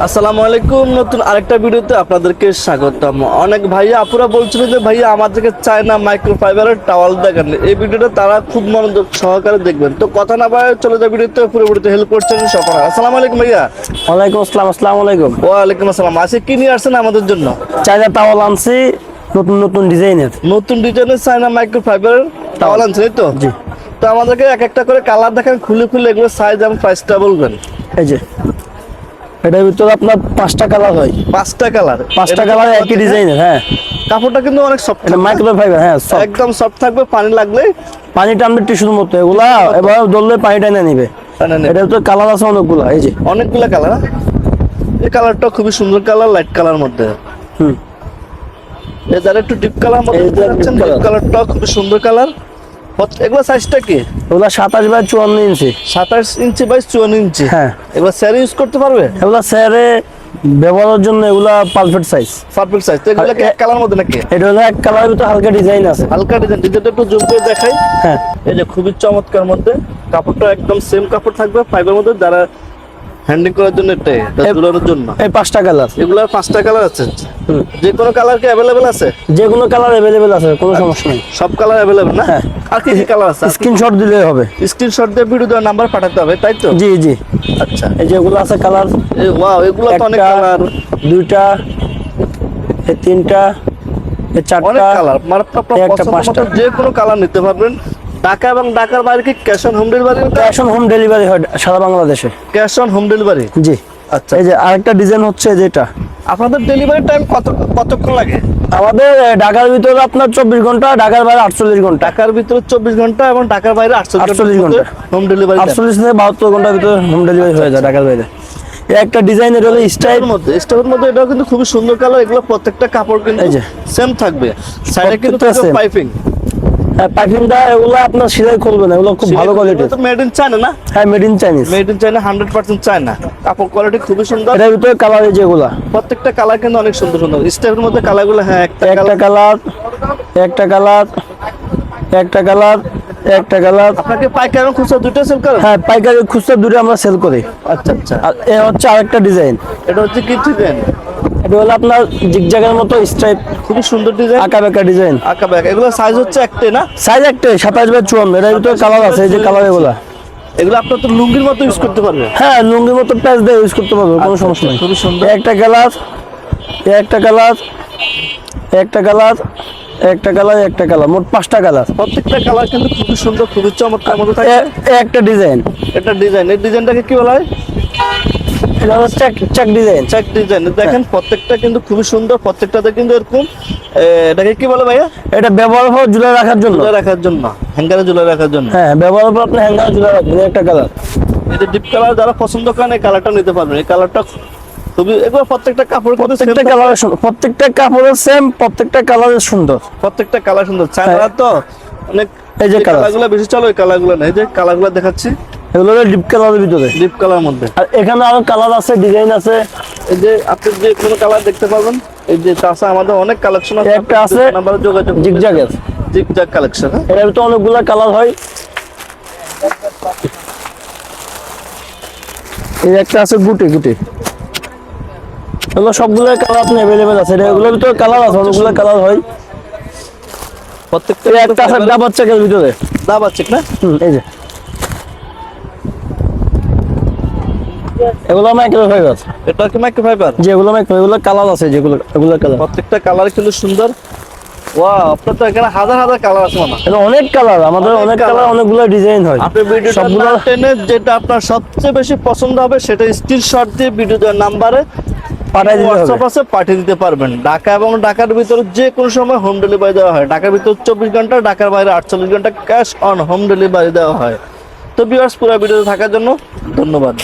আসসালামু আলাইকুম, নতুন আরেকটা ভিডিওতে আপনাদেরকে স্বাগতম। অনেক ভাইয়া আপুরা বলছিল যে ভাইয়া আমাদেরকে চায়না মাইক্রোফাইবারের টাওয়াল দেখেন। এই ভিডিওটা তারা খুব মনোযোগ সহকারে দেখবেন। তো কথা না বাড়ায় চলে যায় ভিডিওতে, পুরোপুরিতে হেল্প করছেন সফরা। আসসালামু আলাইকুম ভাইয়া। ওয়ালাইকুম আসসালাম। আসসালামু আলাইকুম। ওয়ালাইকুম আসসালাম। আজকে কি নিয়ে আসছেন আমাদের জন্য? চায়না টাওয়াল আনছি, নতুন নতুন ডিজাইনের। নতুন ডিজাইনের চায়না মাইক্রোফাইবারের টাওয়াল আনছেন, এই তো? জি। তো আমাদেরকে এক একটা করে কালার দেখেন, খুলে খুলে এগুলো সাইজ এবং প্রাইসটা বলবেন। এই যে এটার ভিতরে আপনার 5টা কালার হয়। 5টা কালার, 5টা কালার একই ডিজাইনের। হ্যাঁ, কাপড়টা কিন্তু অনেক সফট, এটা মাইক্রোফাইবার। হ্যাঁ, একদম সফট থাকবে, পানি লাগলে পানি টানবে টিস্যুর মতো। এগুলা এবার ধরলে পানি টানে নিবে। এটার ভিতরে কালার আছে অনেকগুলা। এই যে অনেকগুলা কালার। এই কালারটা খুবই সুন্দর কালার, লাইট কালার মধ্যে। এই যারা একটু ডিপ কালার মধ্যে যাচ্ছেন, ডিপ কালারটা খুবই সুন্দর কালার। এগুলা সাইজটা কি? এগুলা 27 বাই 54 ইঞ্চি। 27 ইঞ্চি বাই 54 ইঞ্চি। হ্যাঁ, এগুলা স্যারে ইউজ করতে পারবে? এগুলা স্যারে ব্যবহারের জন্য এগুলা পারফেক্ট সাইজ। Perfect size. তো এগুলা কি এক কালার মধ্যে নাকি? এটা হলো এক কালারের ভিতরে হালকা ডিজাইন আছে। হালকা ডিজাইন, ডিজাইনটা একটু জুম করে দেখাই। হ্যাঁ, এই যে খুবই চমৎকার মধ্যে, কাপড়টা একদম সেম কাপড় থাকবে ফাইবার মধ্যে। যারা হ্যান্ডিং করার জন্য, এটাই ঝুলানোর জন্য। এই 5টা কালার। এগুলা 5টা কালার আছে। যে কোনো কালার কি অ্যাভেলেবেল আছে? যে কোনো কালার अवेलेबल আছে, কোনো সমস্যা নেই। সব কালার অ্যাভেলেবেল না? হ্যাঁ। আর কি কি কালার আছে? স্ক্রিনশট দিলেই হবে। স্ক্রিনশট দিয়ে ভিডিও দেওয়ার নাম্বার পাঠাতে হবে, তাই তো? জি জি। আচ্ছা, এই যেগুলো আছে কালার। ওয়াও, এগুলো তো অনেক কালার। 2টা, এই 3টা, এই 4টা, অনেক কালার। মানে আপনার একটা পছন্দ 5টা। মতো যে কোনো কালার নিতে পারবেন। ঢাকা এবং ঢাকার বাইরে কি cash on home delivery? Cash on home delivery হয় সারা বাংলাদেশে। Cash on home delivery. জি। আচ্ছা, এই যে আরেকটা ডিজাইন হচ্ছে যেটা। আপনাদের ডেলিভারি টাইম কতক্ষণ লাগে? আমাদের ঢাকার ভিতরে আপনার 24 ঘন্টা, ঢাকার বাইরে 48 ঘন্টা। ঢাকার ভিতরে 24 ঘন্টা এবং ঢাকার বাইরে 48 ঘন্টা হোম ডেলিভারি। 48 থেকে 72 ঘন্টার ভিতরে হোম ডেলিভারি হয়ে যায় ঢাকার বাইরে। এই একটা ডিজাইনের হলো স্টাইল মধ্যে, স্টাইলের মধ্যে এটাও কিন্তু খুবই সুন্দর কালার। এগুলো প্রত্যেকটা কাপড় কিন্তু সেম থাকবে। সাইডে কিন্তু থাকবে পাইপিং। হ্যাঁ, পাইপিংটা এগুলো আপনার সেলাই করবে না, এগুলো খুব ভালো কোয়ালিটির। মেড ইন চায়না না? হ্যাঁ, made in Chinese. Made in China, 100% China. কাপড় কোয়ালিটি খুবই সুন্দর। এটার ভিতরে কালার যেগুলা, প্রত্যেকটা কালার কিন্তু অনেক সুন্দর সুন্দর। স্টেপের মধ্যে কালারগুলো, হ্যাঁ, একটা কালার, একটা কালার, একটা কালার, একটা কালার। আপনাকে পাইকারি এবং খুচরা দুটো সেল করেন? হ্যাঁ, পাইকারি খুচরা দুটো আমরা সেল করি। আচ্ছা আচ্ছা। আর এ হচ্ছে আরেকটা ডিজাইন। এটা হচ্ছে কি ডিজাইন? এটা হলো আপনার জিগজ্যাগের মতো স্ট্রাইপ, খুবই সুন্দর ডিজাইন, আঁকা বাঁকা ডিজাইন। আঁকা বাঁকা। এগুলো সাইজ হচ্ছে একটাই না? সাইজ একটাই, 27 বাই 54। এর ভিতরে কালার আছে, এই যে কালার এগুলা। এগুলো আপনার তো লুঙ্গির মতো ইউজ করতে পারবে। হ্যাঁ, লুঙ্গির মতো প্যাচ দিয়ে ইউজ করতে পারবে, কোনো সমস্যা নেই। খুবই সুন্দর। একটা কালার, একটা কালার, একটা কালার, একটা কালার, একটা কালার, মোট 5টা কালার। প্রত্যেকটা কালার কিন্তু খুবই সুন্দর, খুবই চমৎকার মতো থাকে। একটা ডিজাইন। এটা ডিজাইন, এই ডিজাইনটাকে কি বলা হয়? এটা হলো চেক ডিজাইন। Check design. দেখেন প্রত্যেকটা কিন্তু খুবই সুন্দর, প্রত্যেকটাতে কিন্তু এরকম। এটাকে কি বলে ভাইয়া? এটা ব্যবহার করে ঝুলে রাখার জন্য। ঝুলে রাখার জন্য, হ্যাঙ্গারে ঝুলে রাখার জন্য। হ্যাঁ, ব্যবহার করে আপনি হ্যাঙ্গারে ঝুলে রাখবেন। একটা কালার, এই যে ডিপ কালার যারা পছন্দ করেন, এই কালারটা নিতে পারবেন। এই কালারটা খুবই, এগুলো প্রত্যেকটা কাপড়, প্রত্যেকটা কালার, প্রত্যেকটা কাপড়ের সেম, প্রত্যেকটা কালারের সুন্দর। প্রত্যেকটা কালার সুন্দর। চায়না তো অনেক, এই যে কালারগুলো বেশি চলে, ওই কালারগুলো না। এই যে কালারগুলো দেখাচ্ছি, এগুলো হলো ডিপ কালারের ভিতরে। ডিপ কালার মধ্যে। আর এখানে আরো কালার আছে, ডিজাইন আছে। এই যে আপনি যে কোনো কালার দেখতে পাবেন। এই যে চাষা আমাদের অনেক কালেকশন আছে। একটা আছে নাম্বারে যোগাযোগ, জিগজ্যাগের। Zigzag collection. এর ভিতরে অনেকগুলো কালার হয়। এই একটা আছে গুটি গুটি। এগুলো সবগুলো কালার আপনি अवेलेबल আছে। এগুলোর ভিতরে কালার আছে, অনেকগুলো কালার হয়। প্রত্যেকটা একটা আছে ডাবল চেকের ভিতরে। ডাবল চেক না? এই যে এগুলো মাইক্রোফাইবার। এটা কি মাইক্রোফাইবার? যেগুলো এগুলো কালার আছে, যেগুলো এগুলো কালার। প্রত্যেকটা কালার কিন্তু সুন্দর। ওয়াও, আপনার তো এখানে হাজার হাজার কালার আছে মামা। এটা অনেক কালার, আমাদের অনেক কালার, অনেকগুলো ডিজাইন হয়। আপনি ভিডিওটা সবগুলো টেনে যেটা আপনার সবচেয়ে বেশি পছন্দ হবে সেটা স্ক্রিনশট দিয়ে ভিডিও দেওয়ার নাম্বারে পাঠিয়ে দিতে হবে। হোয়াটসঅ্যাপ আছে, পাঠিয়ে দিতে পারবেন। ঢাকা এবং ঢাকার ভিতরে যে কোনো সময় হোম ডেলিভারি দেওয়া হয়। ঢাকার ভিতরে 24 ঘন্টা, ঢাকার বাইরে 48 ঘন্টা ক্যাশ অন হোম ডেলিভারি দেওয়া হয়। তো ভিউয়ার্স, পুরো ভিডিওতে থাকার জন্য ধন্যবাদ।